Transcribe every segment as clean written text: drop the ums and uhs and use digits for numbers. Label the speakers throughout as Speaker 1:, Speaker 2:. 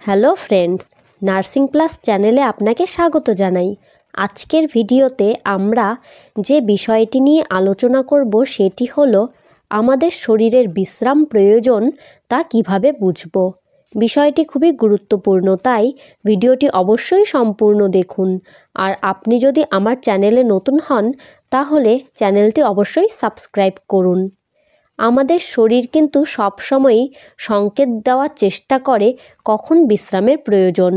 Speaker 1: Hello friends, nursing plus চ্যানেলে আপনাকে স্বাগত জানাই। আজকের ভিডিওতে আমরা যে বিষয়টি নিয়ে আলোচনা করব সেটি হলো আমাদের শরীরের বিশ্রাম প্রয়োজন তা কিভাবে বুঝব। বিষয়টি খুবই গুরুত্বপূর্ণ, তাই ভিডিওটি অবশ্যই সম্পূর্ণ দেখুন। আর আপনি যদি আমার চ্যানেলে নতুন হন তাহলে চ্যানেলটি অবশ্যই সাবস্ক্রাইব করুন। আমাদের শরীর কিন্তু সবসময়ই সংকেত দেওয়ার চেষ্টা করে কখন বিশ্রামের প্রয়োজন,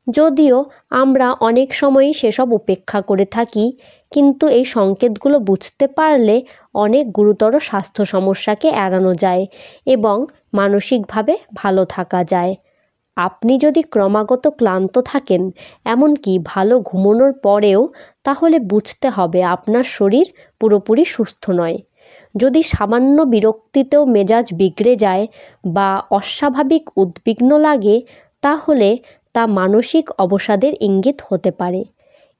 Speaker 1: যদিও আমরা অনেক সময়ই সেসব উপেক্ষা করে থাকি। কিন্তু এই সংকেতগুলো বুঝতে পারলে অনেক গুরুতর স্বাস্থ্য সমস্যাকে এড়ানো যায় এবং মানসিকভাবে ভালো থাকা যায়। আপনি যদি ক্রমাগত ক্লান্ত থাকেন, এমনকি ভালো ঘুমানোর পরেও, তাহলে বুঝতে হবে আপনার শরীর পুরোপুরি সুস্থ নয়। যদি সামান্য বিরক্তিতেও মেজাজ বিগড়ে যায় বা অস্বাভাবিক উদ্বিগ্ন লাগে, তাহলে তা মানসিক অবসাদের ইঙ্গিত হতে পারে।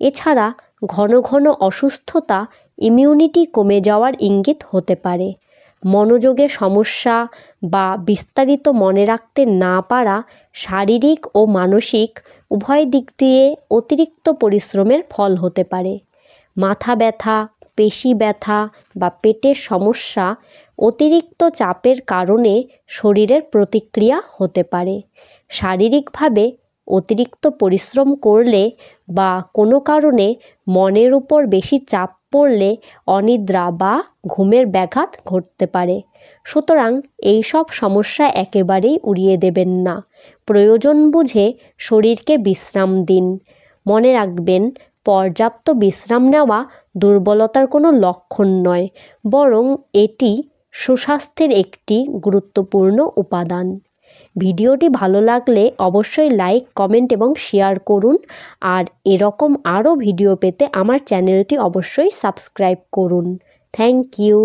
Speaker 1: এছাড়া ঘন ঘন অসুস্থতা ইমিউনিটি কমে যাওয়ার ইঙ্গিত হতে পারে। মনোযোগে সমস্যা বা বিস্তারিত মনে রাখতে না পারা শারীরিক ও মানসিক উভয় দিক দিয়ে অতিরিক্ত পরিশ্রমের ফল হতে পারে। মাথা ব্যথা, পেশি ব্যথা বা পেটের সমস্যা অতিরিক্ত চাপের কারণে শরীরের প্রতিক্রিয়া হতে পারে। শারীরিকভাবে অতিরিক্ত পরিশ্রম করলে বা কোনো কারণে মনের উপর বেশি চাপ পড়লে অনিদ্রা বা ঘুমের ব্যাঘাত ঘটতে পারে। সুতরাং এইসব সমস্যা একেবারেই উড়িয়ে দেবেন না। প্রয়োজন বুঝে শরীরকে বিশ্রাম দিন। মনে রাখবেন, পর্যাপ্ত বিশ্রাম নেওয়া দুর্বলতার কোনো লক্ষণ নয়, বরং এটি সুস্বাস্থ্যের একটি গুরুত্বপূর্ণ উপাদান। ভিডিওটি ভালো লাগলে অবশ্যই লাইক, কমেন্ট এবং শেয়ার করুন। আর এরকম আরও ভিডিও পেতে আমার চ্যানেলটি অবশ্যই সাবস্ক্রাইব করুন। Thank you.